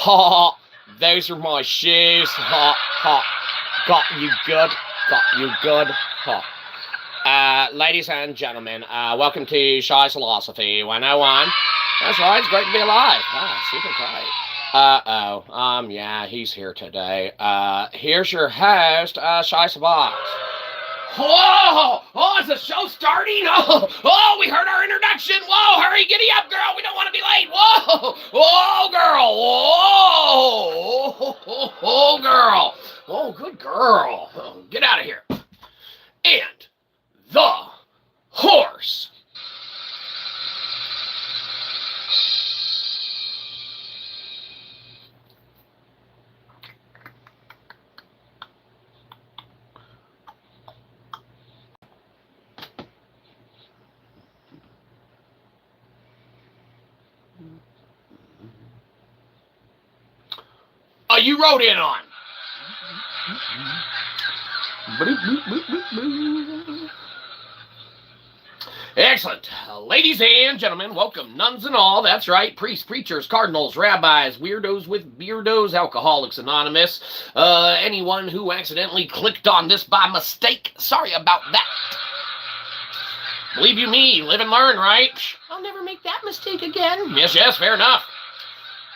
Ha, those are my shoes. Ha, ha. Got you good. Got you good. Ha. Ladies and gentlemen, welcome to Shyzalosophy 101. That's right, it's great to be alive. Ah, super great. Yeah, he's here today. Here's your host, Shyzabox. Oh, is the show starting? Oh, we heard our introduction. Whoa, hurry, giddy up, girl. We don't want to be late. Whoa, girl. Whoa, girl. Oh, good girl. Oh, get out of here. And the horse. You wrote in on. Excellent. Ladies and gentlemen, welcome, nuns and all. That's right, priests, preachers, cardinals, rabbis, weirdos with beardos, Alcoholics Anonymous, anyone who accidentally clicked on this by mistake. Sorry about that. Believe you me, live and learn, right? I'll never make that mistake again. Yes, fair enough.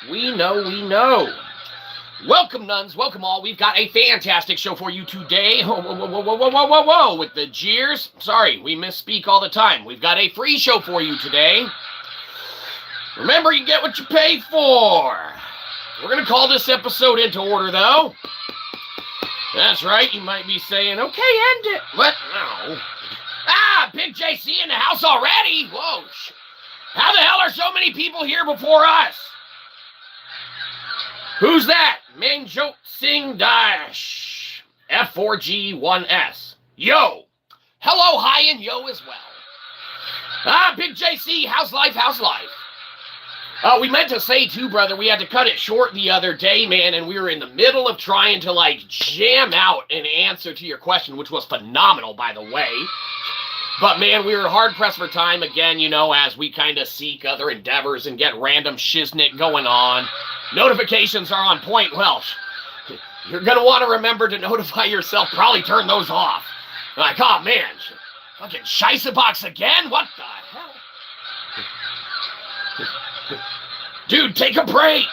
We know. Welcome, nuns. Welcome, all. We've got a fantastic show for you today. Whoa. With the jeers. Sorry, we misspeak all the time. We've got a free show for you today. Remember, you get what you pay for. We're going to call this episode into order, though. That's right. You might be saying, okay, end it. What? No. Big JC in the house already? Whoa. How the hell are so many people here before us? Who's that? Manjot Singh Dash. F4G1S. Yo. Hello, hi, and yo as well. Big JC, how's life? We meant to say, too, brother, we had to cut it short the other day, man, and we were in the middle of trying to, jam out an answer to your question, which was phenomenal, by the way. But, man, we were hard-pressed for time again, as we kind of seek other endeavors and get random shiznit going on. Notifications are on point. Well, you're going to want to remember to notify yourself. Probably turn those off. Like, oh, man. Fucking Shyzabox again? What the hell? Dude, take a break.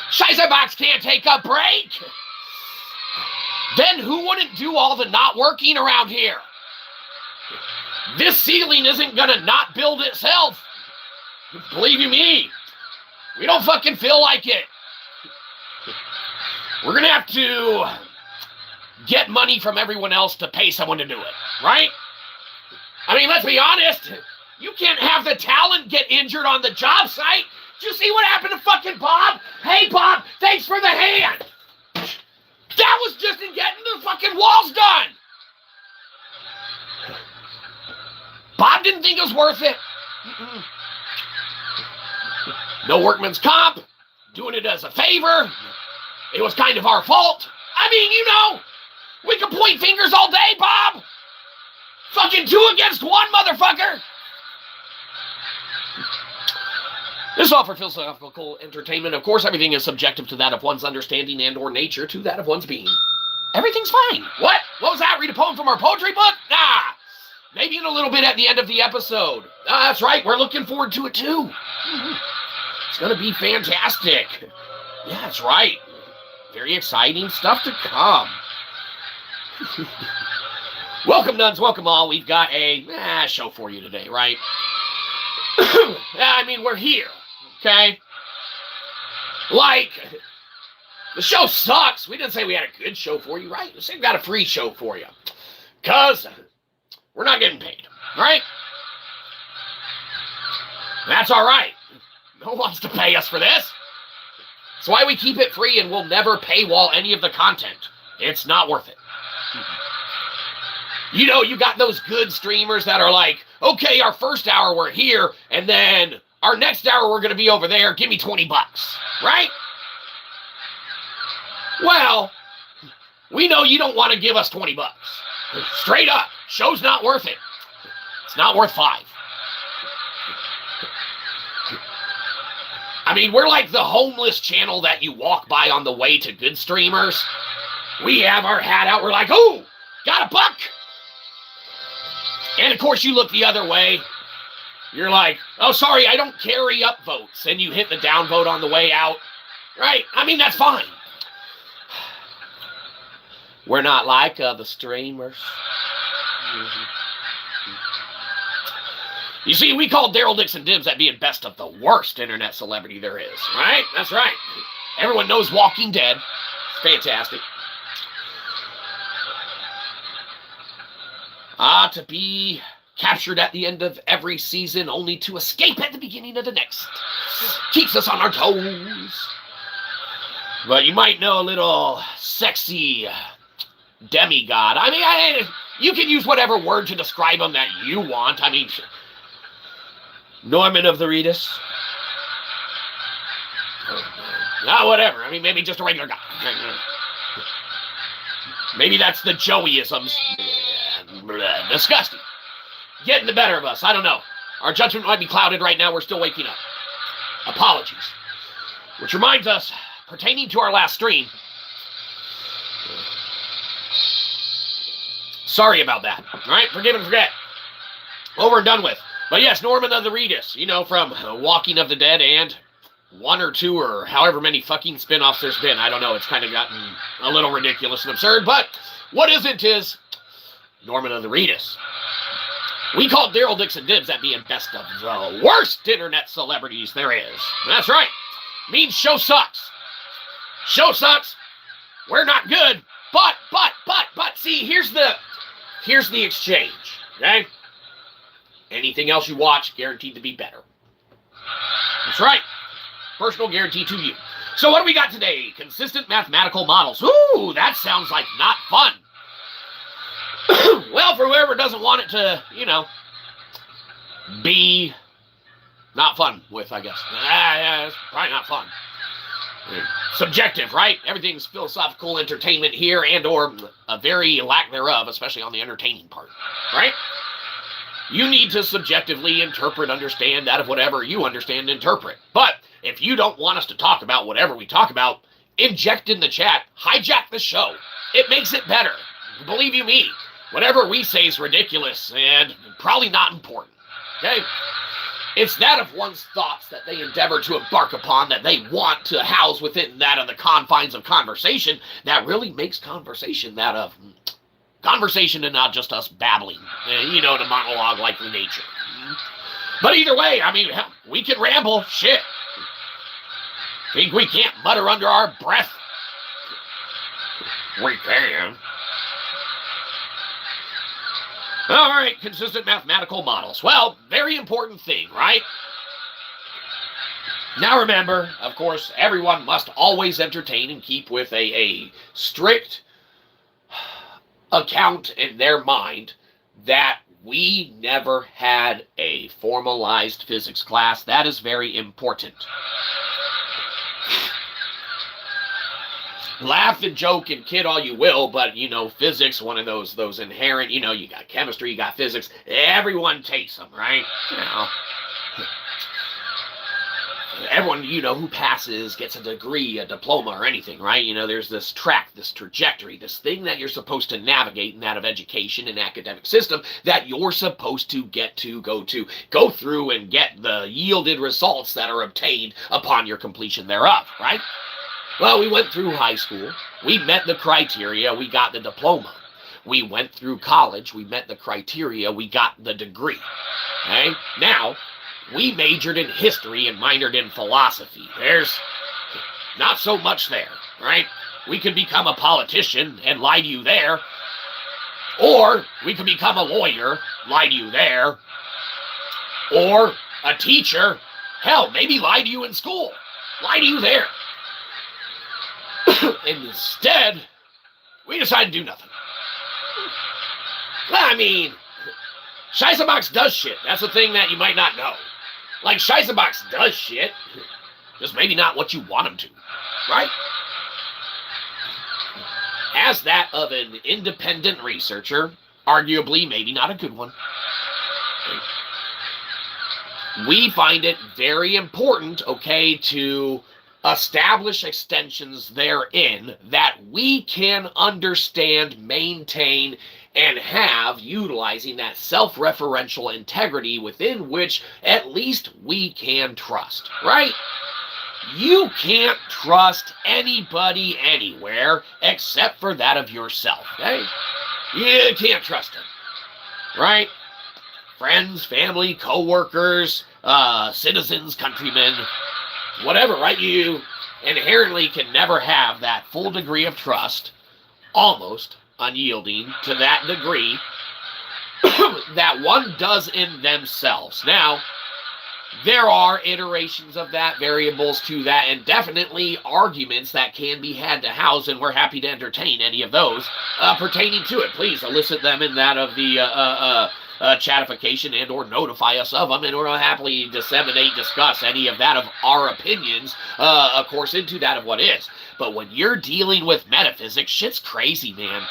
Shyzabox can't take a break. Then who wouldn't do all the not working around here? This ceiling isn't going to not build itself. Believe you me. We don't fucking feel like it. We're going to have to get money from everyone else to pay someone to do it, right? I mean, let's be honest. You can't have the talent get injured on the job site. Did you see what happened to fucking Bob? Hey, Bob, thanks for the hand. That was just in getting the fucking walls done. Bob didn't think it was worth it. No workman's comp. Doing it as a favor. It was kind of our fault. I mean, we can point fingers all day, Bob. Fucking 2 against 1, motherfucker. This is all for philosophical entertainment. Of course, everything is subjective to that of one's understanding and or nature to that of one's being. Everything's fine. What? What was that? Read a poem from our poetry book? Nah. Maybe in a little bit at the end of the episode. That's right. We're looking forward to it, too. It's going to be fantastic. Yeah, that's right. Very exciting stuff to come. Welcome, nuns. Welcome, all. We've got a show for you today, right? I mean, we're here, okay? The show sucks. We didn't say we had a good show for you, right? We said we got a free show for you. Because we're not getting paid, right? That's all right. No one wants to pay us for this. That's why we keep it free and we'll never paywall any of the content. It's not worth it. You got those good streamers that are like, okay, our first hour we're here, and then our next hour we're going to be over there. Give me $20, right? Well, we know you don't want to give us $20. Straight up, show's not worth it. It's not worth $5. I mean, we're like the homeless channel that you walk by on the way to good streamers. We have our hat out. We're like, oh, got a buck. And, of course, you look the other way. You're like, oh, sorry, I don't carry up votes. And you hit the down vote on the way out. Right? I mean, that's fine. We're not like the streamers. You see, we call Daryl Dixon Dibs that being best of the worst internet celebrity there is. Right? That's right. Everyone knows Walking Dead. It's fantastic. To be captured at the end of every season only to escape at the beginning of the next. Keeps us on our toes. But you might know a little sexy demigod. I mean, you can use whatever word to describe him that you want. I mean, Norman of the Reedus. Whatever. I mean, maybe just a regular guy. Maybe that's the Joeyisms. Disgusting. Getting the better of us. I don't know. Our judgment might be clouded right now. We're still waking up. Apologies. Which reminds us, pertaining to our last stream, sorry about that. All right? Forgive and forget. Over and done with. But yes, Norman of the Reedus, you know, from Walking of the Dead and one or two or however many fucking spin-offs there's been. I don't know. It's kind of gotten a little ridiculous and absurd. But what isn't is Norman of the Reedus. We call Daryl Dixon Dibs that being best of the worst internet celebrities there is. That's right. Means show sucks. Show sucks. We're not good. But, see, here's the exchange. Okay? Anything else you watch, guaranteed to be better. That's right. Personal guarantee to you. So what do we got today? Consistent mathematical models. Ooh, that sounds like not fun. Well, for whoever doesn't want it to, you know, be not fun with, I guess. It's probably not fun. Subjective, right? Everything's philosophical entertainment here and or a very lack thereof, especially on the entertaining part, right? You need to subjectively interpret, understand out of whatever you understand, interpret. But if you don't want us to talk about whatever we talk about, inject in the chat, hijack the show. It makes it better. Believe you me, whatever we say is ridiculous and probably not important. Okay? It's that of one's thoughts that they endeavor to embark upon, that they want to house within that of the confines of conversation, that really makes conversation that of conversation and not just us babbling, you know, in a monologue like nature. But either way, I mean, hell, we can ramble, shit. Think we can't mutter under our breath? We can. All right, consistent mathematical models. Well, very important thing, right? Now remember, of course, everyone must always entertain and keep with a strict account in their mind that we never had a formalized physics class. That is very important. Laugh and joke and kid all you will, but, you know, physics, one of those inherent, you know, you got chemistry, you got physics, everyone takes them, right? You know, everyone, you know, who passes gets a degree, a diploma, or anything, right? You know, there's this track, this trajectory, this thing that you're supposed to navigate in that of education and academic system that you're supposed to go through and get the yielded results that are obtained upon your completion thereof, right? Well, we went through high school. We met the criteria. We got the diploma. We went through college. We met the criteria. We got the degree. Okay? Now, we majored in history and minored in philosophy. There's not so much there, right? We could become a politician and lie to you there. Or we could become a lawyer, lie to you there. Or a teacher, hell, maybe lie to you in school, lie to you there. And instead, we decided to do nothing. Well, I mean, Shyzabox does shit. That's the thing that you might not know. Like, Shyzabox does shit, just maybe not what you want him to, right? As that of an independent researcher, arguably maybe not a good one. we find it very important, okay, to establish extensions therein that we can understand, maintain, and have, utilizing that self-referential integrity within which at least we can trust, right? You can't trust anybody anywhere except for that of yourself, okay? You can't trust them, right? Friends, family, co-workers, citizens, countrymen, whatever, right? You inherently can never have that full degree of trust, almost unyielding to that degree that one does in themselves. Now, there are iterations of that, variables to that, and definitely arguments that can be had to house, and we're happy to entertain any of those pertaining to it. Please elicit them in that of the chatification and or notify us of them, and we'll happily discuss any of that of our opinions, of course, into that of what is. But when you're dealing with metaphysics, shit's crazy, man.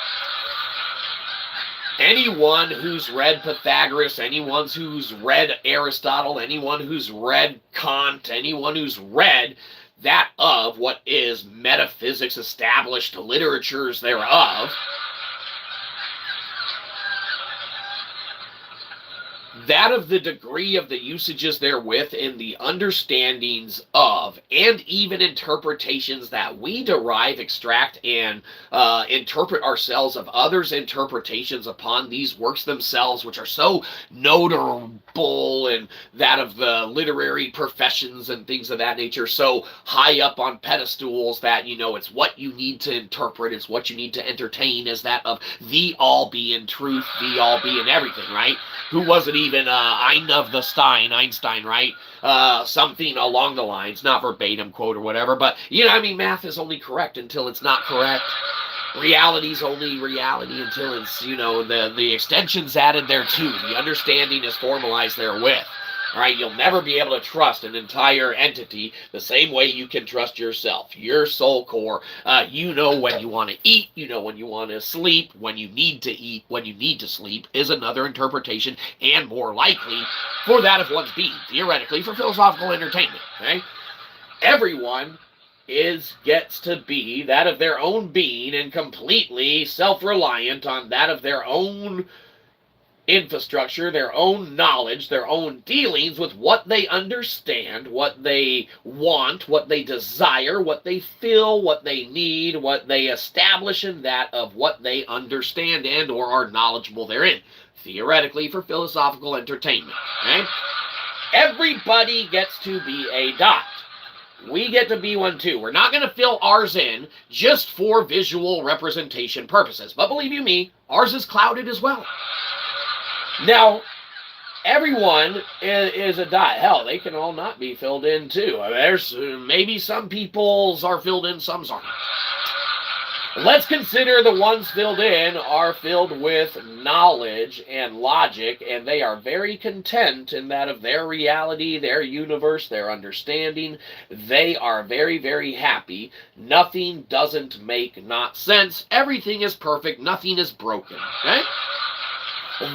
Anyone who's read Pythagoras, anyone who's read Aristotle, anyone who's read Kant, anyone who's read that of what is metaphysics, established literatures thereof, that of the degree of the usages therewith and the understandings of, and even interpretations that we derive, extract, and interpret ourselves of others' interpretations upon these works themselves, which are so notable, and that of the literary professions and things of that nature, so high up on pedestals that, you know, it's what you need to interpret, it's what you need to entertain, as that of the all being truth, the all being everything, right? Who was it even, Einstein, right? Something along the lines, not verbatim quote or whatever, but, you know, I mean, math is only correct until it's not correct. Reality's only reality until it's, you know, the extensions added there too. The understanding is formalized therewith. All right, you'll never be able to trust an entire entity the same way you can trust yourself, your soul core. You know when you want to eat, you know when you want to sleep, when you need to eat, when you need to sleep is another interpretation, and more likely for that of one's being, theoretically, for philosophical entertainment. Okay, everyone gets to be that of their own being and completely self-reliant on that of their own infrastructure, their own knowledge, their own dealings with what they understand, what they want, what they desire, what they feel, what they need, what they establish in that of what they understand and or are knowledgeable therein, theoretically for philosophical entertainment. Okay? Everybody gets to be a dot. We get to be one too. We're not going to fill ours in just for visual representation purposes, but believe you me, ours is clouded as well. Now, everyone is a dot. Hell, they can all not be filled in too. There's maybe some people's are filled in, some's aren't. Let's consider the ones filled in are filled with knowledge and logic, and they are very content in that of their reality, their universe, their understanding. They are very, very happy. Nothing doesn't make not sense. Everything is perfect. Nothing is broken. Okay?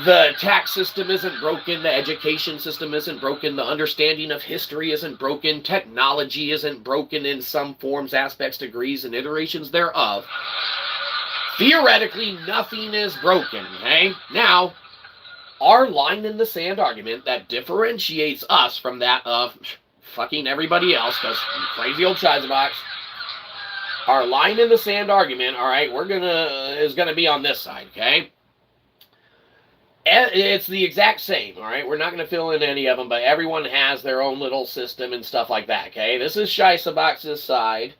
The tax system isn't broken, the education system isn't broken, the understanding of history isn't broken, technology isn't broken in some forms, aspects, degrees, and iterations thereof. Theoretically, nothing is broken, okay? Now, our line in the sand argument that differentiates us from that of fucking everybody else, because crazy old Shyzabox, our line in the sand argument, all right, is gonna be on this side, okay? It's the exact same, all right? We're not going to fill in any of them, but everyone has their own little system and stuff like that, okay? This is Shyzabox's side.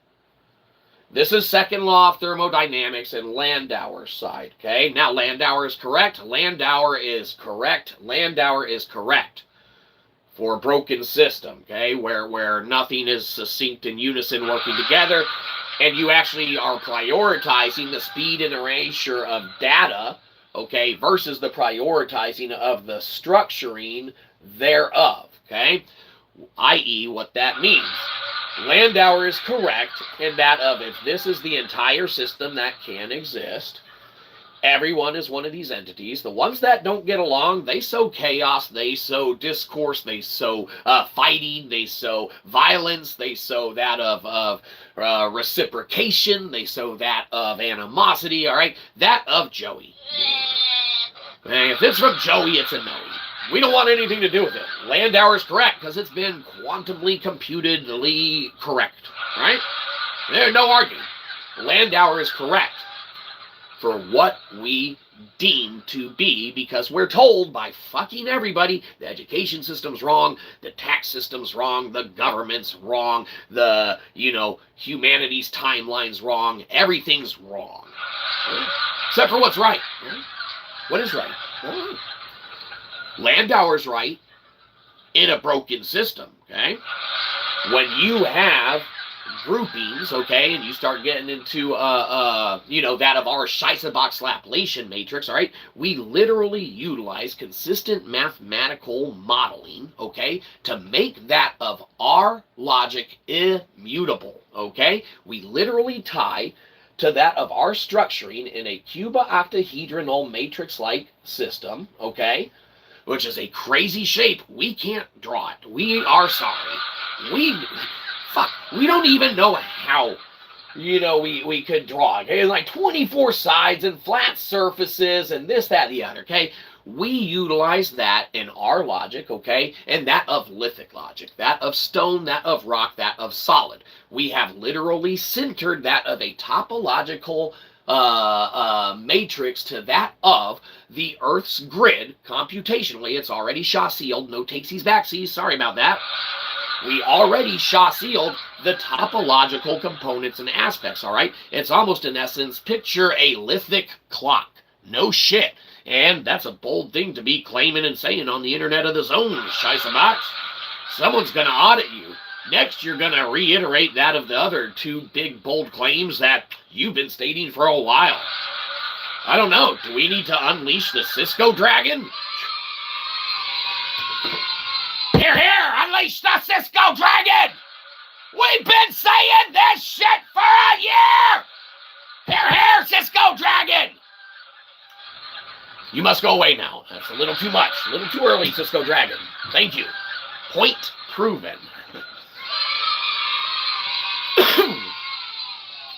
This is second law of thermodynamics and Landauer's side, okay? Now, Landauer is correct. Landauer is correct. Landauer is correct for a broken system, okay? Where nothing is succinct in unison working together, and you actually are prioritizing the speed and erasure of data, okay, versus the prioritizing of the structuring thereof, okay, i.e. what that means. Landauer is correct in that of if this is the entire system that can exist, Everyone is one of these entities. The ones that don't get along, they sow chaos, they sow discourse, they sow fighting, they sow violence, they sow that of reciprocation, they sow that of animosity, all right? That of Joey. And if it's from Joey, it's a no. We don't want anything to do with it. Landauer is correct because it's been quantumly computedly correct, right? There's no arguing. Landauer is correct for what we deem to be, because we're told by fucking everybody the education system's wrong, the tax system's wrong, the government's wrong, the, humanities timeline's wrong, everything's wrong. Right? Except for what's right. Right? What is right? Right. Landauer's right in a broken system, okay? When you have groupings, okay, and you start getting into, that of our Shyzabox Laplacian matrix, all right, we literally utilize consistent mathematical modeling, okay, to make that of our logic immutable, okay? We literally tie to that of our structuring in a cubo-octahedronal matrix-like system, okay, which is a crazy shape. We can't draw it. We are sorry. We don't even know how, we could draw it. Okay? Like 24 sides and flat surfaces and this, that, the other, okay? We utilize that in our logic, okay? And that of lithic logic, that of stone, that of rock, that of solid. We have literally centered that of a topological matrix to that of the Earth's grid. Computationally, it's already Shaw-sealed. No takesies backsies. Sorry about that. We already Shaw-sealed the topological components and aspects, all right? It's almost, in essence, picture a lithic clock. No shit. And that's a bold thing to be claiming and saying on the internet of the zone, Shyzabox. Someone's going to audit you. Next, you're going to reiterate that of the other two big, bold claims that you've been stating for a while. I don't know. Do we need to unleash the Cisco Dragon? Here, unleash the Cisco Dragon! We've been saying this shit for a year! Here, Cisco Dragon! You must go away now. That's a little too much. A little too early, Cisco Dragon. Thank you. Point proven.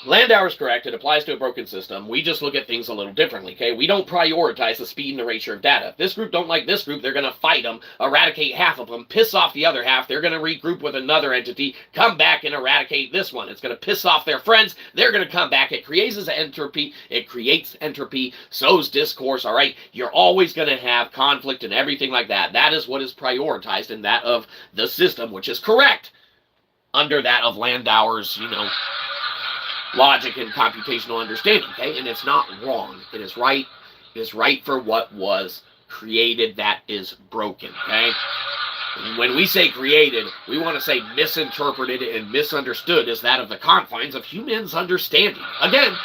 Landauer's correct. It applies to a broken system. We just look at things a little differently, okay? We don't prioritize the speed and erasure of data. If this group don't like this group, they're going to fight them, eradicate half of them, piss off the other half. They're going to regroup with another entity, come back and eradicate this one. It's going to piss off their friends. They're going to come back. It creates entropy. It creates entropy, sows discourse, all right? You're always going to have conflict and everything like that. That is what is prioritized in that of the system, which is correct under that of Landauer's, logic and computational understanding, okay? And it's not wrong. It is right. It is right for what was created that is broken, okay? And when we say created, we want to say misinterpreted and misunderstood as that of the confines of humans' understanding. Again,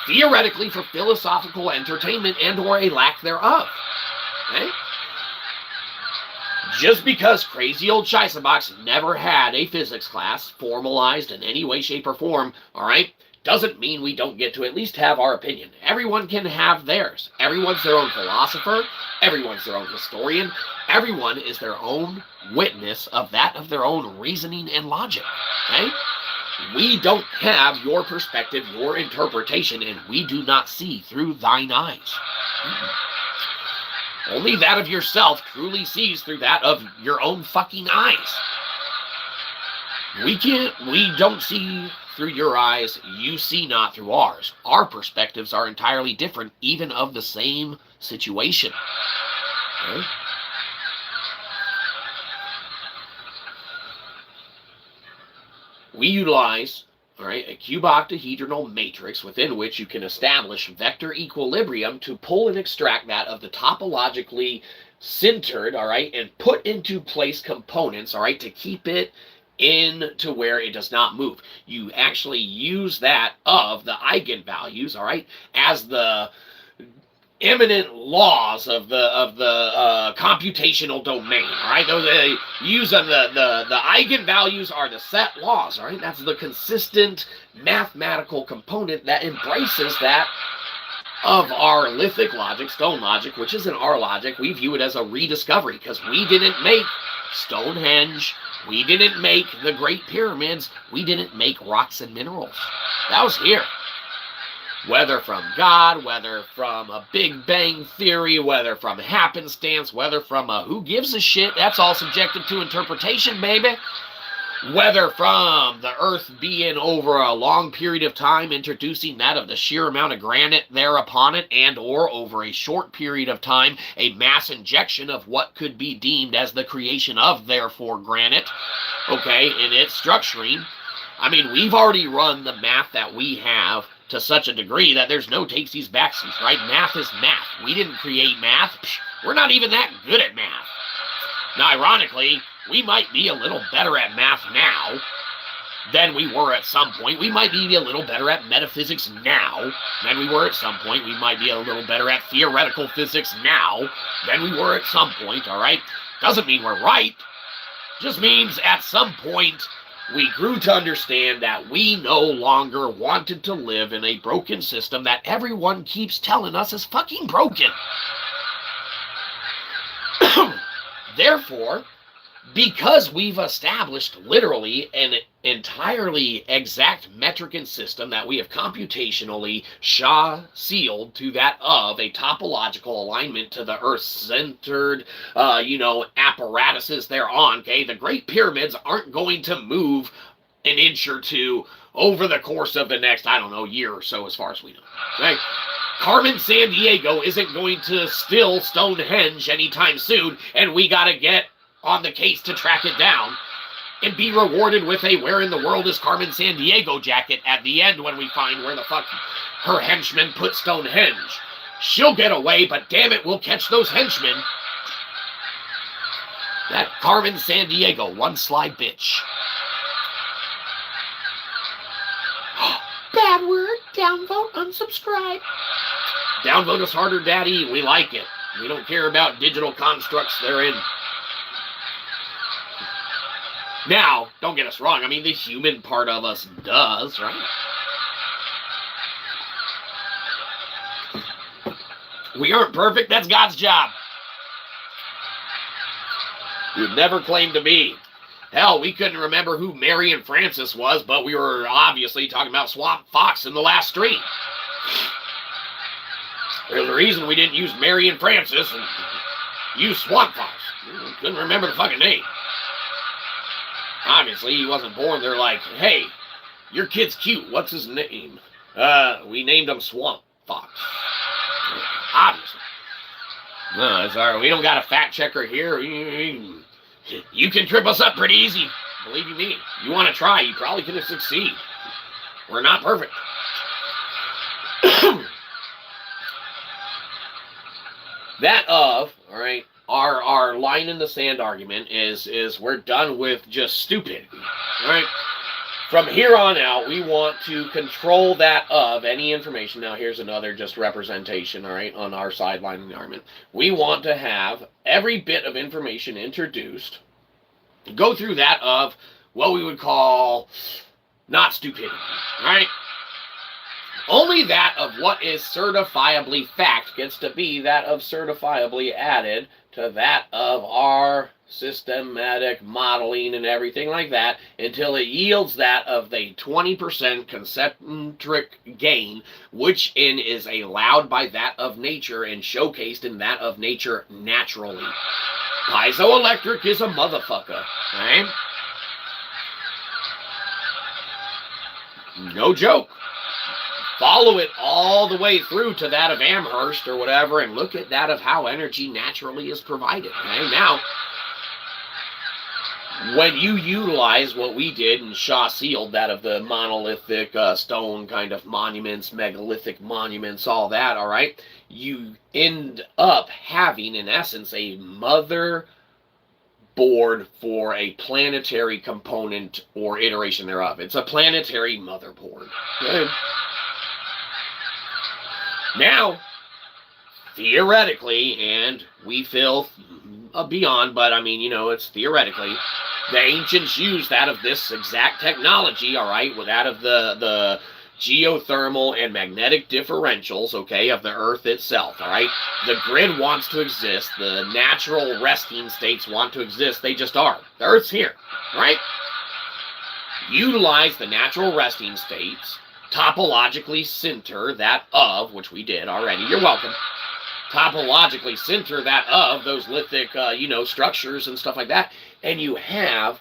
theoretically for philosophical entertainment and or a lack thereof, okay? Just because crazy old Shyzabox never had a physics class formalized in any way, shape, or form, all right, doesn't mean we don't get to at least have our opinion. Everyone can have theirs. Everyone's their own philosopher. Everyone's their own historian. Everyone is their own witness of that of their own reasoning and logic, okay? We don't have your perspective, your interpretation, and we do not see through thine eyes. Only that of yourself truly sees through that of your own fucking eyes. We don't see through your eyes, you see not through ours. Our perspectives are entirely different, even of the same situation. Okay? We utilize, all right, a cubo-octahedronal matrix within which you can establish vector equilibrium to pull and extract that of the topologically centered, all right, and put into place components, all right, to keep it in to where it does not move. You actually use that of the eigenvalues, all right, as the imminent laws of the computational domain, all right? Those use of the eigenvalues are the set laws, all right? That's the consistent mathematical component that embraces that of our Lithic Logic, Stone Logic, which isn't our logic. We view it as a rediscovery because we didn't make Stonehenge. We didn't make the Great Pyramids. We didn't make rocks and minerals. That was here. Whether from God, whether from a Big Bang Theory, whether from happenstance, whether from a who gives a shit, that's all subjective to interpretation, baby. Whether from the Earth being over a long period of time introducing that of the sheer amount of granite there upon it, and or over a short period of time a mass injection of what could be deemed as the creation of therefore granite, okay, in its structuring. I mean, we've already run the math that we have to such a degree that there's no takesies backsies, right? Math is math. We didn't create math. We're not even that good at math. Now, ironically, we might be a little better at math now than we were at some point. We might be a little better at metaphysics now than we were at some point. We might be a little better at theoretical physics now than we were at some point, all right? Doesn't mean we're right. Just means at some point we grew to understand that we no longer wanted to live in a broken system that everyone keeps telling us is fucking broken. Therefore, because we've established literally an entirely exact metric and system that we have computationally sealed to that of a topological alignment to the Earth-centered, apparatuses thereon, okay? The Great Pyramids aren't going to move an inch or two over the course of the next, year or so as far as we know, okay? Carmen Sandiego isn't going to steal Stonehenge anytime soon, and we gotta get on the case to track it down and be rewarded with a where in the world is Carmen Sandiego jacket at the end when we find where the fuck her henchmen put Stonehenge. She'll get away, but damn it, we'll catch those henchmen. That Carmen Sandiego, one sly bitch. Bad word, downvote, unsubscribe. Downvote us harder, daddy. We like it. We don't care about digital constructs therein. Now, don't get us wrong. I mean, the human part of us does, right? We aren't perfect. That's God's job. We've never claimed to be. Hell, we couldn't remember who Marion Francis was, but we were obviously talking about Swamp Fox in the last stream. There's a reason we didn't use Marion Francis and use Swamp Fox. We couldn't remember the fucking name. Obviously, he wasn't born. They're like, hey, your kid's cute. What's his name? We named him Swamp Fox. Obviously. No, it's all right. We don't got a fact checker here. You can trip us up pretty easy. Believe you me. You want to try, you probably can succeed. We're not perfect. All right, our line in the sand argument is we're done with just stupidity. All right? From here on out, we want to control that of any information. Now, here's another just representation, all right, on our sideline in the argument. We want to have every bit of information introduced, go through that of what we would call not stupidity, all right? Only that of what is certifiably fact gets to be that of certifiably added to that of our systematic modeling and everything like that until it yields that of the 20% concentric gain, which is allowed by that of nature and showcased in that of nature naturally. Piezoelectric is a motherfucker, right? No joke. Follow it all the way through to that of Amherst or whatever and look at that of how energy naturally is provided. Okay? Now, when you utilize what we did and Shaw sealed, that of the monolithic stone kind of monuments, megalithic monuments, all that, all right, you end up having, in essence, a mother board for a planetary component or iteration thereof. It's a planetary motherboard. Okay? Now, theoretically, and we feel beyond, but I mean, you know, it's theoretically, the ancients used that of this exact technology, all right, with that of the geothermal and magnetic differentials, okay, of the Earth itself, all right? The grid wants to exist. The natural resting states want to exist. They just are. The Earth's here, right? Utilize the natural resting states, topologically center that of, which we did already. You're welcome. Topologically center that of those lithic, structures and stuff like that, and you have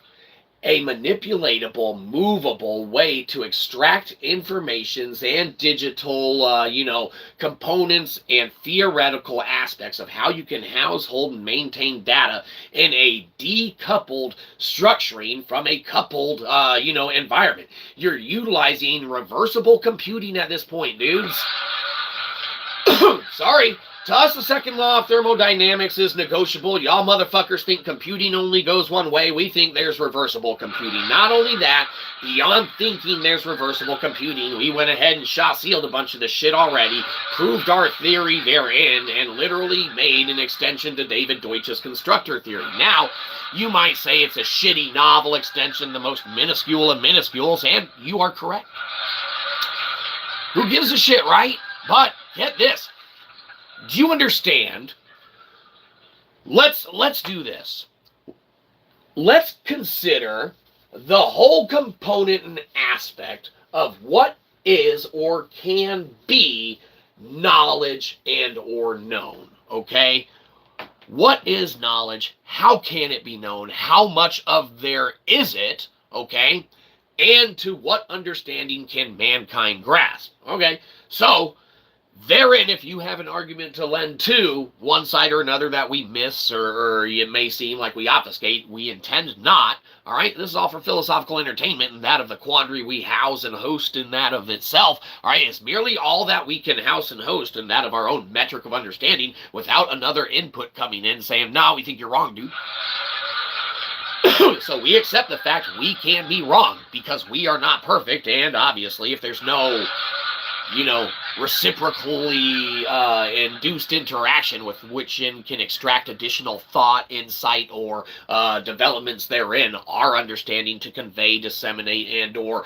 a manipulatable, movable way to extract informations and digital, components and theoretical aspects of how you can house, hold, and maintain data in a decoupled structuring from a coupled, environment. You're utilizing reversible computing at this point, dudes. Sorry. To us, the second law of thermodynamics is negotiable. Y'all motherfuckers think computing only goes one way. We think there's reversible computing. Not only that, beyond thinking there's reversible computing, we went ahead and shot-sealed a bunch of this shit already, proved our theory therein, and literally made an extension to David Deutsch's constructor theory. Now, you might say it's a shitty novel extension, the most minuscule of minuscules, and you are correct. Who gives a shit, right? But, get this. Do you understand? Let's do this. Let's consider the whole component and aspect of what is or can be knowledge and or known, okay? What is knowledge? How can it be known? How much of there is it, okay? And to what understanding can mankind grasp, okay? So, therein, if you have an argument to lend to one side or another that we miss, or it may seem like we obfuscate, we intend not, all right? This is all for philosophical entertainment, and that of the quandary we house and host in that of itself, all right? It's merely all that we can house and host in that of our own metric of understanding without another input coming in saying, no, we think you're wrong, dude. So we accept the fact we can be wrong because we are not perfect, and obviously if there's no reciprocally induced interaction with which can extract additional thought, insight, or developments therein, our understanding to convey, disseminate, and or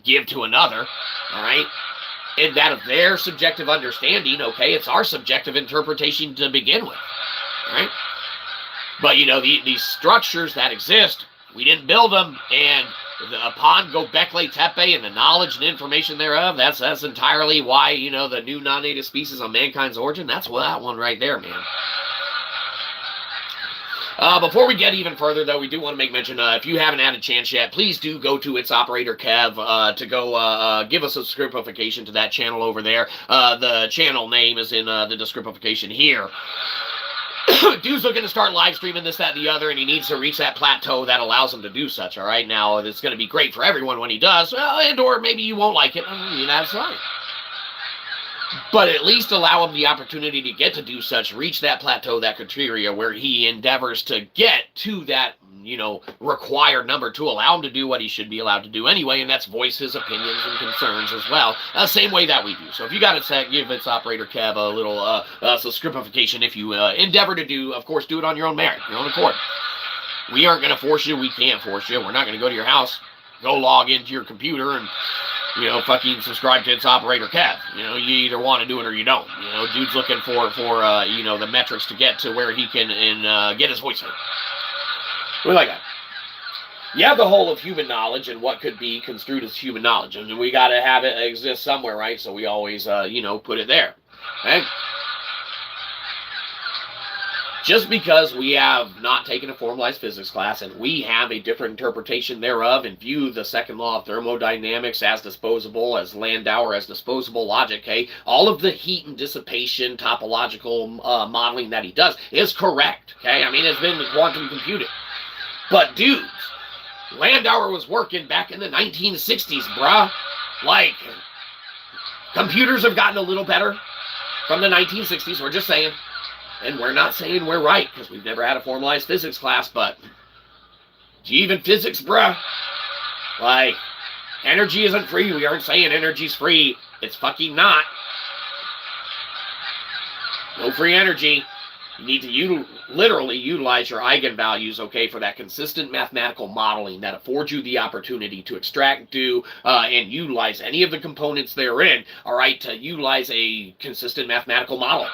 give to another, all right? And that of their subjective understanding, okay, it's our subjective interpretation to begin with, all right? But, these structures that exist, we didn't build them, and upon Göbekli Tepe and the knowledge and information thereof, that's entirely why, the new non-native species on mankind's origin, that's that one right there, man. Before we get even further, though, we do want to make mention, if you haven't had a chance yet, please do go to its operator, Kev, to go give us a scriptification to that channel over there. The channel name is in the descriptification here. Dude's looking to start live streaming this, that, and the other, and he needs to reach that plateau that allows him to do such, all right? Now, it's going to be great for everyone when he does, and or maybe you won't like it. That's right. But at least allow him the opportunity to get to do such, reach that plateau, that criteria, where he endeavors to get to that, required number to allow him to do what he should be allowed to do anyway, and that's voice his opinions and concerns as well, same way that we do. So if you got a sec, give its operator Kev a little scriptification. If you endeavor to do, of course, do it on your own merit, your own accord. We aren't going to force you. We can't force you. We're not going to go to your house, go log into your computer and fucking subscribe to its operator Kev. You either want to do it or you don't. Dude's looking for the metrics to get to where he can get his voice heard. We like that. You have the whole of human knowledge and what could be construed as human knowledge, and we got to have it exist somewhere, right? So we always, put it there. Okay? Just because we have not taken a formalized physics class and we have a different interpretation thereof and view the second law of thermodynamics as disposable, as Landauer as disposable logic, okay? All of the heat and dissipation topological modeling that he does is correct, okay? I mean, it's been quantum computed. But dudes, Landauer was working back in the 1960s, bruh. Like, computers have gotten a little better from the 1960s, we're just saying. And we're not saying we're right, because we've never had a formalized physics class, but do you even physics, bruh? Like, energy isn't free. We aren't saying energy's free. It's fucking not. No free energy. You need to literally utilize your eigenvalues, okay, for that consistent mathematical modeling that affords you the opportunity to extract, do, and utilize any of the components therein, all right, to utilize a consistent mathematical model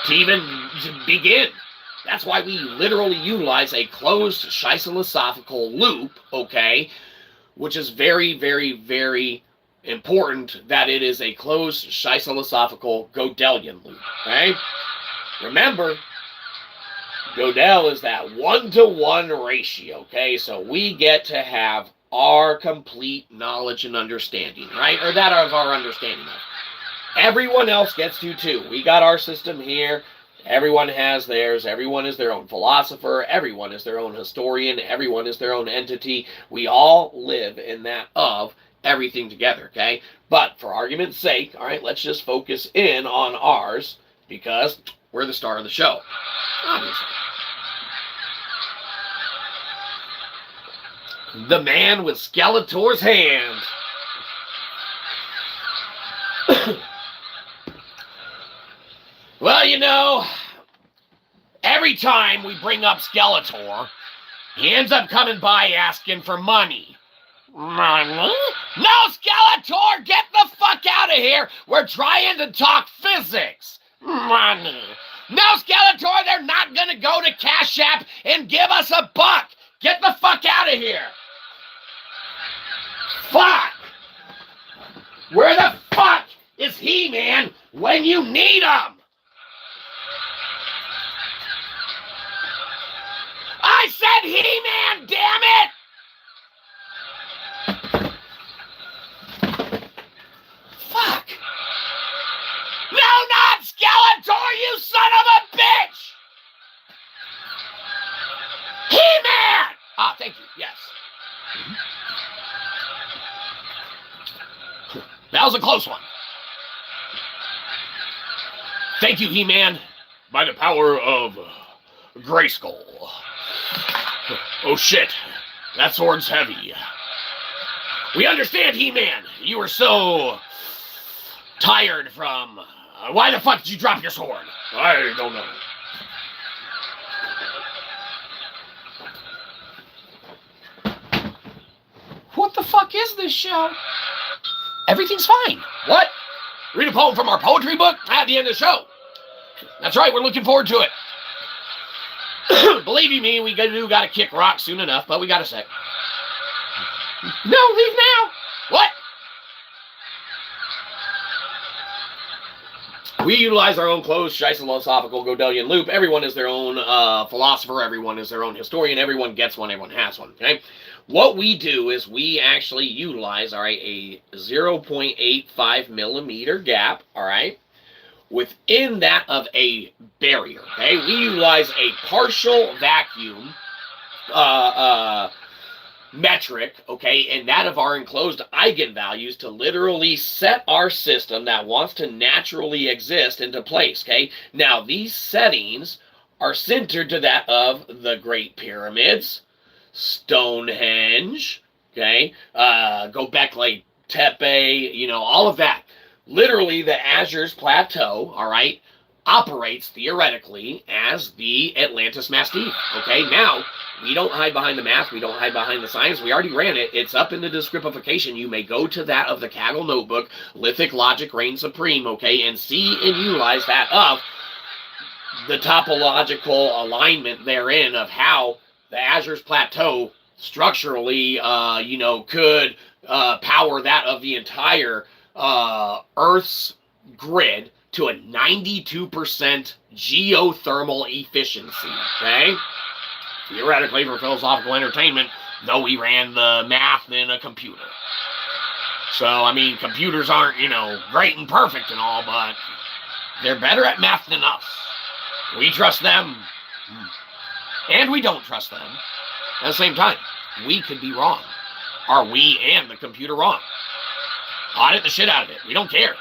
to even begin. That's why we literally utilize a closed Shyzalosophical loop, okay, which is very, very, very important that it is a closed Shyzalosophical Gödelian loop, okay? Remember, Gödel is that 1-to-1 ratio, okay? So we get to have our complete knowledge and understanding, right? Or that of our understanding of. Everyone else gets to too. We got our system here. Everyone has theirs. Everyone is their own philosopher. Everyone is their own historian. Everyone is their own entity. We all live in that of everything together, okay? But for argument's sake, all right, let's just focus in on ours because we're the star of the show, obviously. The man with Skeletor's hand. Well, you know, every time we bring up Skeletor, he ends up coming by asking for money. Money? No, Skeletor, get the fuck out of here. We're trying to talk physics. Money. No, Skeletor, they're not going to go to Cashapp and give us a buck. Get the fuck out of here. Fuck. Where the fuck is He-Man when you need him? I said He-Man, damn it! Fuck. No, not Skeletor, you son of a bitch! He-Man! Ah, thank you, yes. That was a close one. Thank you, He-Man. By the power of Grayskull. Oh shit, that sword's heavy. We understand, He-Man. You were so tired from... why the fuck did you drop your sword? I don't know. What the fuck is this show? Everything's fine. What? Read a poem from our poetry book at the end of the show. That's right, we're looking forward to it. Believe you me, we do got to kick rock soon enough, but we got a sec. No, leave now. What? We utilize our own closed Shyzalosophical Gödelian loop. Everyone is their own philosopher. Everyone is their own historian. Everyone gets one. Everyone has one. Okay. What we do is we actually utilize, all right, a 0.85 millimeter gap, all right, within that of a barrier, okay? We utilize a partial vacuum metric, okay, and that of our enclosed eigenvalues to literally set our system that wants to naturally exist into place, okay? Now, these settings are centered to that of the Great Pyramids, Stonehenge, okay, Göbekli Tepe, you know, all of that. Literally, the Azures Plateau, all right, operates theoretically as the Atlantis Mastiff, okay? Now, we don't hide behind the math. We don't hide behind the science. We already ran it. It's up in the descriptification. You may go to that of the Kaggle notebook, Lithic Logic Reign Supreme, okay, and see and utilize that of the topological alignment therein of how the Azures Plateau structurally, you know, could power that of the entire Earth's grid to a 92% geothermal efficiency, okay? Theoretically, for philosophical entertainment, though we ran the math in a computer. So, I mean, computers aren't, you know, great and perfect and all, but they're better at math than us. We trust them, and we don't trust them. At the same time, we could be wrong. Are we and the computer wrong? Audit the shit out of it. We don't care.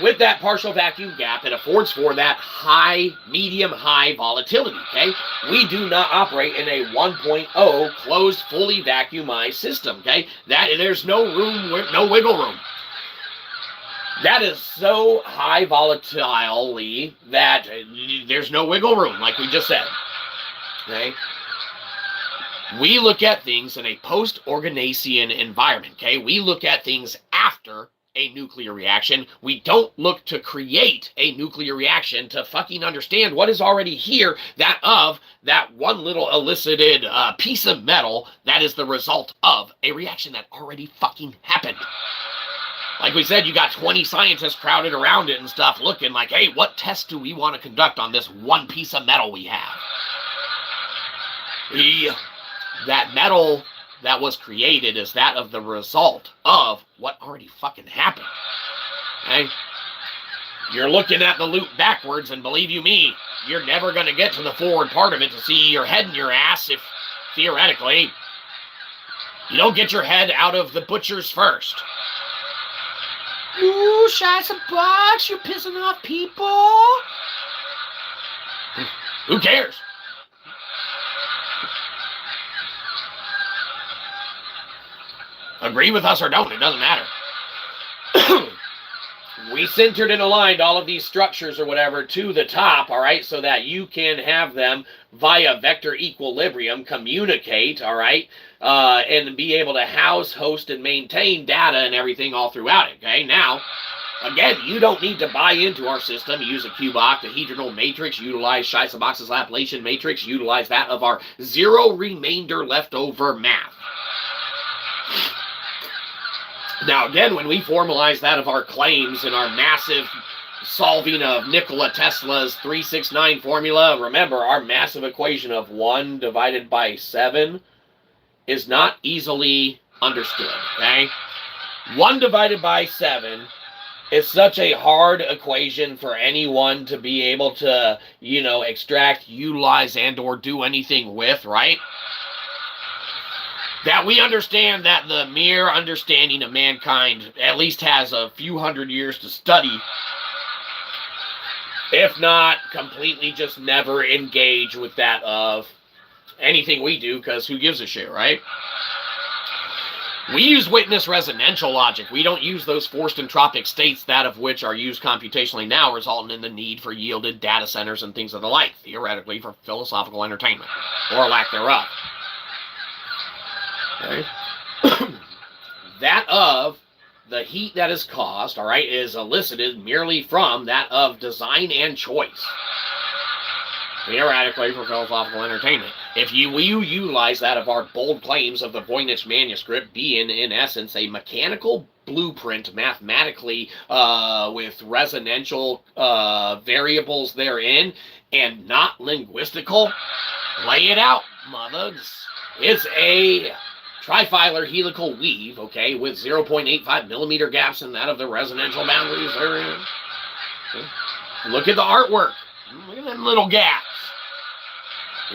With that partial vacuum gap, it affords for that high, medium-high volatility, okay? We do not operate in a 1.0 closed, fully vacuumized system, okay? There's no room, no wiggle room. That is so high volatilely that there's no wiggle room, like we just said. Okay? We look at things in a post-Organessian environment, okay? We look at things after a nuclear reaction. We don't look to create a nuclear reaction to fucking understand what is already here, that of that one little elicited piece of metal that is the result of a reaction that already fucking happened. Like we said, you got 20 scientists crowded around it and stuff looking like, hey, what test do we want to conduct on this one piece of metal we have? That metal that was created is that of the result of what already fucking happened. Okay? You're looking at the loop backwards, and believe you me, you're never going to get to the forward part of it to see your head in your ass if, theoretically, you don't get your head out of the butcher's first. Ooh, Shyzabox, you're pissing off people. Who cares? Agree with us or don't, it doesn't matter. We centered and aligned all of these structures or whatever to the top, all right, so that you can have them via vector equilibrium communicate, all right, and be able to house, host, and maintain data and everything all throughout it, okay? Now, again, you don't need to buy into our system. Use a cube octahedral matrix, utilize Shyzabox's Laplacian matrix, utilize that of our zero remainder leftover math. Now, again, when we formalize that of our claims in our massive solving of Nikola Tesla's 369 formula, remember, our massive equation of 1 divided by 7 is not easily understood, okay? 1 divided by 7 is such a hard equation for anyone to be able to, you know, extract, utilize, and or do anything with, right? That we understand that the mere understanding of mankind at least has a few hundred years to study, if not completely just never engage with that of anything we do, because who gives a shit, right? We use witness resonantial logic. We don't use those forced entropic states, that of which are used computationally now, resulting in the need for yielded data centers and things of the like, theoretically for philosophical entertainment, or lack thereof. Okay. That of the heat that is caused, all right, is elicited merely from that of design and choice. Theoretically for philosophical entertainment. If you utilize that of our bold claims of the Voynich manuscript being, in essence, a mechanical blueprint mathematically with resonantial variables therein and not linguistical, lay it out, mothers. It's a trifilar helical weave, okay, with 0.85 millimeter gaps in that of the resonantial boundaries therein. Okay. Look at the artwork. Look at them little gaps.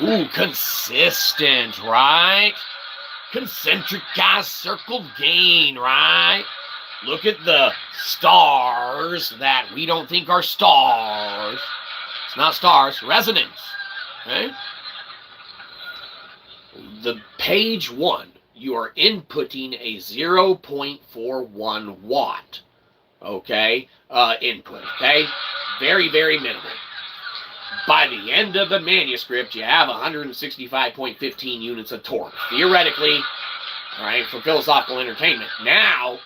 Ooh, consistent, right? Concentric circle gain, right? Look at the stars that we don't think are stars. It's not stars, resonance. Okay? The page 1, you are inputting a 0.41 watt, okay, input, okay? Very, very minimal. By the end of the manuscript, you have 165.15 units of torque, theoretically, all right, for philosophical entertainment. Now,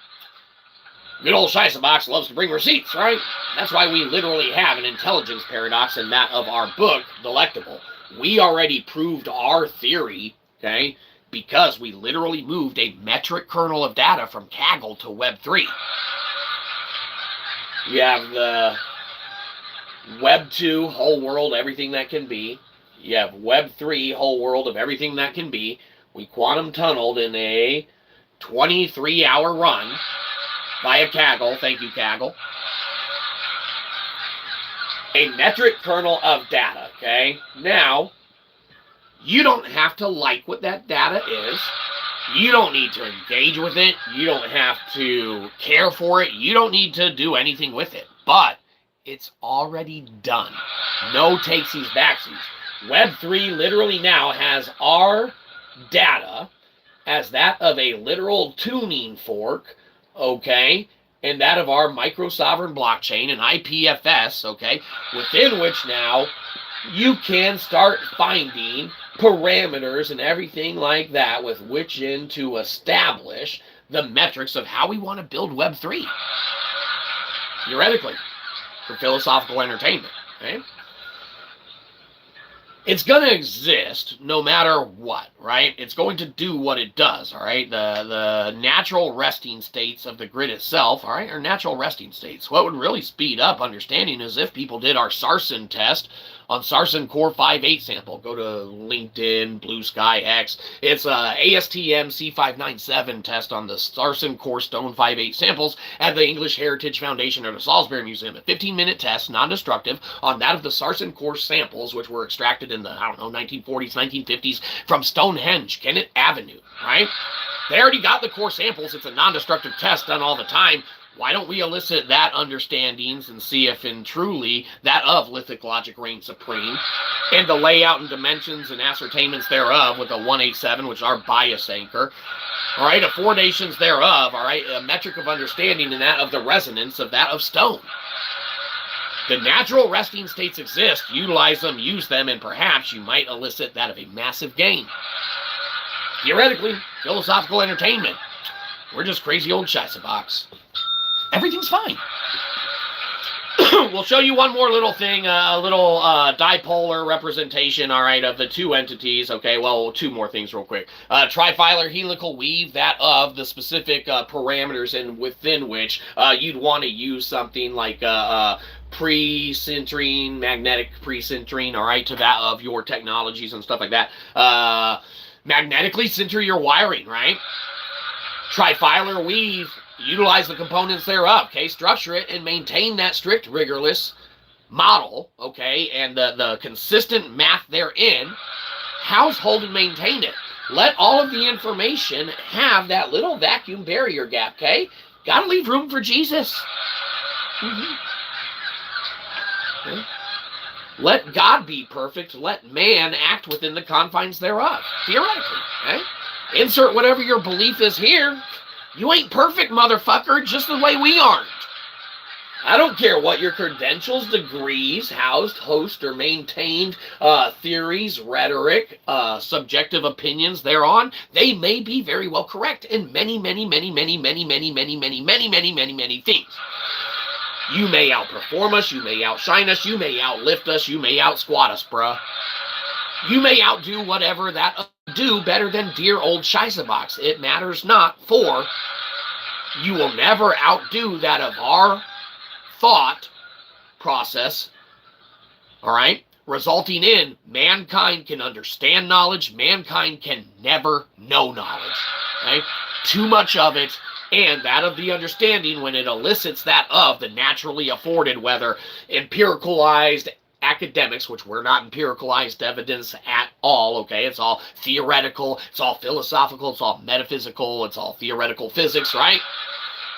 good old Shyzabox loves to bring receipts, right? That's why we literally have an intelligence paradox in that of our book, Delectable. We already proved our theory, okay, because we literally moved a metric kernel of data from Kaggle to Web 3. You have the Web 2, whole world, everything that can be. You have Web 3, whole world of everything that can be. We quantum tunneled in a 23-hour run via Kaggle. Thank you, Kaggle. A metric kernel of data, okay? Now, you don't have to like what that data is. You don't need to engage with it. You don't have to care for it. You don't need to do anything with it. But it's already done. No takesies backsies. Web 3 literally now has our data as that of a literal tuning fork, okay, and that of our micro-sovereign blockchain and IPFS, okay, within which now you can start finding parameters and everything like that with which in to establish the metrics of how we want to build Web3, theoretically, for philosophical entertainment, okay? It's going to exist no matter what, right? It's going to do what it does, all right? The natural resting states of the grid itself, all right, are natural resting states. What would really speed up understanding is if people did our Sarsen test on Sarsen Core 5.8 sample. Go to LinkedIn, Bluesky, X. It's a ASTM C597 test on the Sarsen Core Stone 5.8 samples at the English Heritage Foundation or the Salisbury Museum. A 15-minute test, non-destructive, on that of the Sarsen Core samples, which were extracted in the, 1940s, 1950s from Stonehenge, Kennett Avenue, right? They already got the core samples. It's a non-destructive test done all the time. Why don't we elicit that understandings and see if in truly that of Lithic Logic reigns supreme, and the layout and dimensions and ascertainments thereof with a 187, which is our bias anchor, all right, a foundations thereof, all right, a metric of understanding in that of the resonance of that of stone. The natural resting states exist, utilize them, use them, and perhaps you might elicit that of a massive gain. Theoretically, philosophical entertainment. We're just crazy old Shyzabox. Everything's fine. We'll show you one more little thing, a little dipolar representation, all right, of the two entities. Okay, well, two more things real quick. Trifilar helical weave, that of the specific parameters and within which you'd want to use something like pre-sintering, magnetic pre-sintering, all right, to that of your technologies and stuff like that. Magnetically sinter your wiring, right? Trifilar weave, utilize the components thereof, okay? Structure it and maintain that strict, rigorous model, okay? And the consistent math therein. Household and maintain it. Let all of the information have that little vacuum barrier gap, okay? Gotta leave room for Jesus. Okay. Let God be perfect. Let man act within the confines thereof, theoretically, okay? Insert whatever your belief is here. You ain't perfect, motherfucker, just the way we aren't. I don't care what your credentials, degrees, housed, host, or maintained theories, rhetoric, subjective opinions thereon. They may be very well correct in many, many, many, many, many, many, many, many, many, many, many, many things. You may outperform us, you may outshine us, you may outlift us, you may outsquat us, bruh. You may outdo whatever that do better than dear old Shyzabox. It matters not, for you will never outdo that of our thought process, all right, resulting in mankind can understand knowledge, mankind can never know knowledge, right? Too much of it, and that of the understanding when it elicits that of the naturally afforded, whether empiricalized academics, which we're not empiricalized evidence at all, okay? It's all theoretical, it's all philosophical, it's all metaphysical, it's all theoretical physics, right?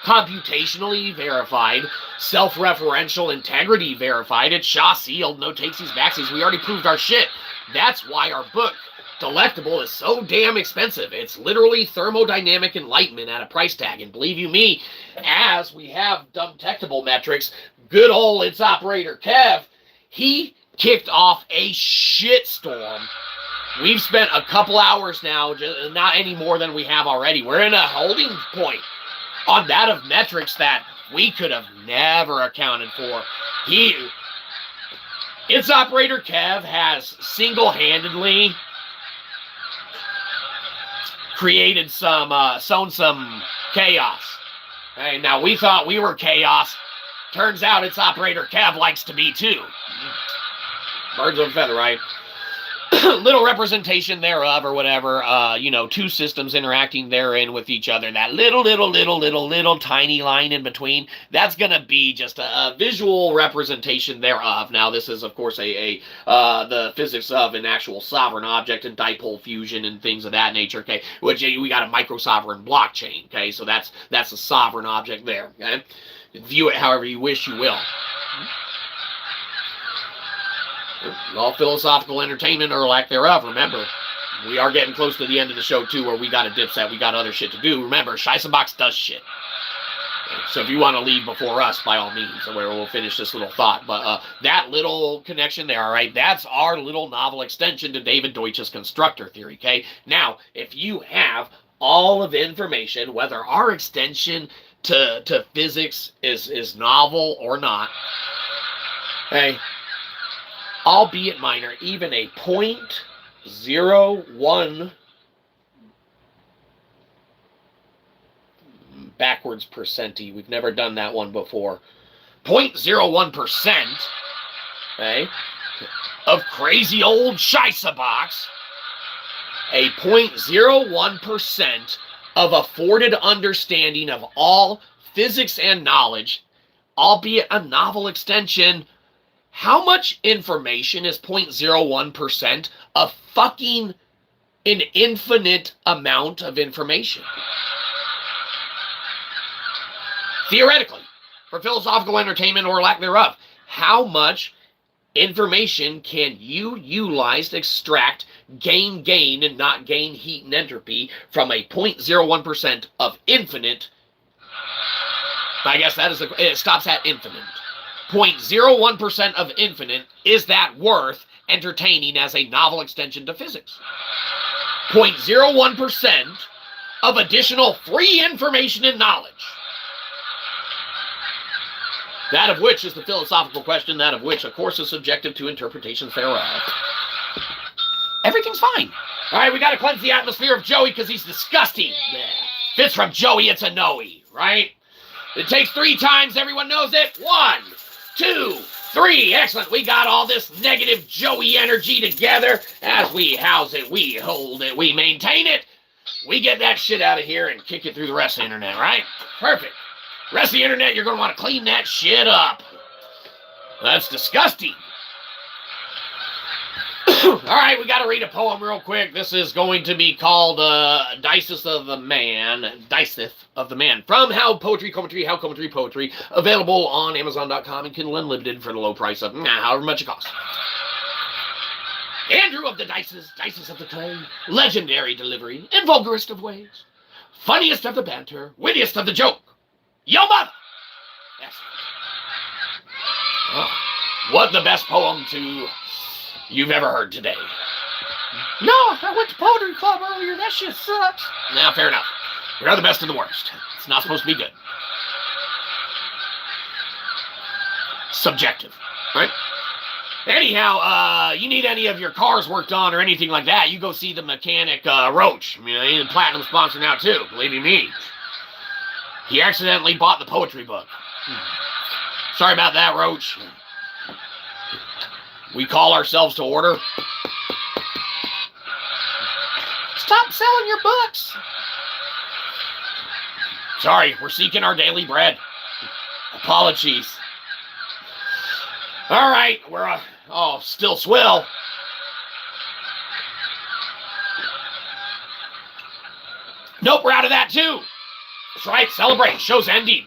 Computationally verified, self-referential integrity verified, it's Shaw sealed, no takesies, backsies, we already proved our shit. That's why our book, Delectable, is so damn expensive. It's literally thermodynamic enlightenment at a price tag, and believe you me, as we have detectable metrics, good old its operator Kev, he kicked off a shitstorm. We've spent a couple hours now, not any more than we have already. We're in a holding point on that of metrics that we could have never accounted for. Its operator Kev has single-handedly created sown some chaos. Hey, now we thought we were chaos. Turns out its operator Kev likes to be too. Birds of a feather, right? Little representation thereof or whatever, two systems interacting therein with each other. That little tiny line in between, that's going to be just a visual representation thereof. Now, this is, of course, the physics of an actual sovereign object and dipole fusion and things of that nature, okay? Which we got a micro-sovereign blockchain, okay? So that's a sovereign object there, okay? View it however you wish, you will. All philosophical entertainment or lack thereof. Remember, we are getting close to the end of the show, too, where we got a dipset. We got other shit to do. Remember, Shyzabox does shit. So if you want to leave before us, by all means, where we'll finish this little thought. But that little connection there, all right, that's our little novel extension to David Deutsch's constructor theory, okay? Now, if you have all of the information, whether our extension to physics is novel or not, okay, albeit minor, even a 0.01 backwards percenty. We've never done that one before. 0.01%, okay, of crazy old Shyzabox, a 0.01% of afforded understanding of all physics and knowledge, albeit a novel extension. How much information is 0.01% of fucking an infinite amount of information? Theoretically, for philosophical entertainment or lack thereof, how much information can you utilize to extract, gain, and not gain heat and entropy from a 0.01% of infinite? I guess that is it stops at infinite. 0.01% of infinite, is that worth entertaining as a novel extension to physics? 0.01% of additional free information and knowledge. That of which is the philosophical question, that of which, of course, is subjective to interpretations thereof. Everything's fine. All right, we got to cleanse the atmosphere of Joey because he's disgusting. Yeah. Fits from Joey, it's a no-y, right? It takes 3 times, everyone knows it. 1, 2, 3. Excellent. We got all this negative Joey energy together. As we house it, we hold it, we maintain it. We get that shit out of here and kick it through the rest of the internet, right? Perfect. Rest of the internet, you're going to want to clean that shit up. That's disgusting. All right, we got to read a poem real quick. This is going to be called Diceth of the Man. From How Commentary Poetry. Available on Amazon.com and Kindle Unlimited for the low price of however much it costs. Andrew of the Diceth of the Clay. Legendary delivery in vulgarest of ways. Funniest of the banter. Wittiest of the joke. Yo, mother! Excellent. Oh, what the best poem you've ever heard today? No, I went to Poetry Club earlier. That shit sucks. Now, fair enough. We are the best of the worst. It's not supposed to be good. Subjective, right? Anyhow, you need any of your cars worked on or anything like that, you go see the mechanic, Roach. I mean, he's a platinum sponsor now, too. Believe you me. He accidentally bought the poetry book. Sorry about that, Roach. We call ourselves to order. Stop selling your books. Sorry, we're seeking our daily bread. Apologies. All right, we're, still swill. Nope, we're out of that, too. That's right, celebrate. Show's ending.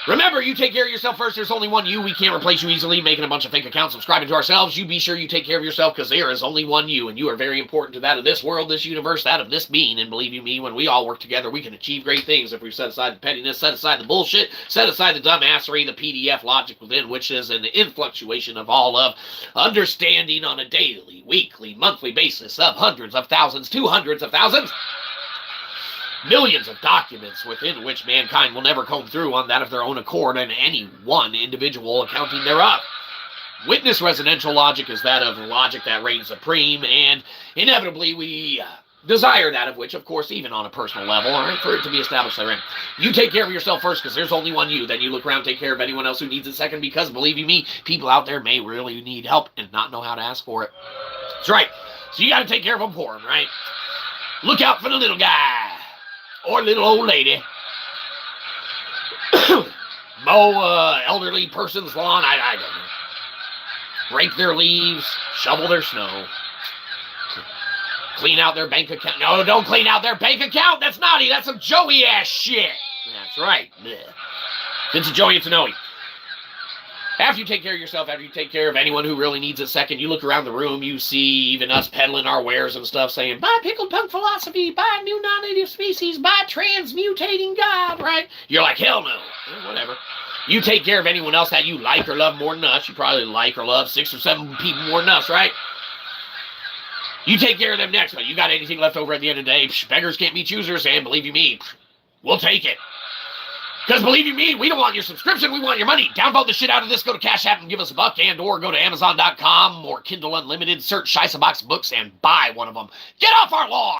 Remember, you take care of yourself first. There's only one you. We can't replace you easily. Making a bunch of fake accounts, subscribing to ourselves. You be sure you take care of yourself because there is only one you, and you are very important to that of this world, this universe, that of this being. And believe you me, when we all work together, we can achieve great things if we set aside the pettiness, set aside the bullshit, set aside the dumbassery, the PDF logic within which is an influctuation of all of understanding on a daily, weekly, monthly basis of hundreds of thousands to hundreds of thousands. Millions of documents within which mankind will never comb through on that of their own accord and any one individual accounting thereof. Witness resonantial logic is that of logic that reigns supreme, and inevitably we desire that of which, of course, even on a personal level, right, for it to be established therein. You take care of yourself first because there's only one you. Then you look around, take care of anyone else who needs it second because, believe you me, people out there may really need help and not know how to ask for it. That's right. So you got to take care of them for them, right? Look out for the little guy. Or little old lady. Mow elderly person's lawn. I don't know. Rake their leaves. Shovel their snow. Clean out their bank account. No, don't clean out their bank account. That's naughty. That's some Joey-ass shit. That's right. Blech. It's a Joey, it's a Noe. After you take care of yourself, after you take care of anyone who really needs it second, you look around the room, you see even us peddling our wares and stuff saying, buy pickled punk philosophy, buy new non-native species, buy transmutating God, right? You're like, hell no. Whatever. You take care of anyone else that you like or love more than us. You probably like or love 6 or 7 people more than us, right? You take care of them next, but you got anything left over at the end of the day, beggars can't be choosers, and believe you me, we'll take it. Because believe you me, we don't want your subscription, we want your money. Downvote the shit out of this, go to Cashapp and give us a buck, and or go to Amazon.com or Kindle Unlimited, search Shyzabox books and buy one of them. Get off our lawn!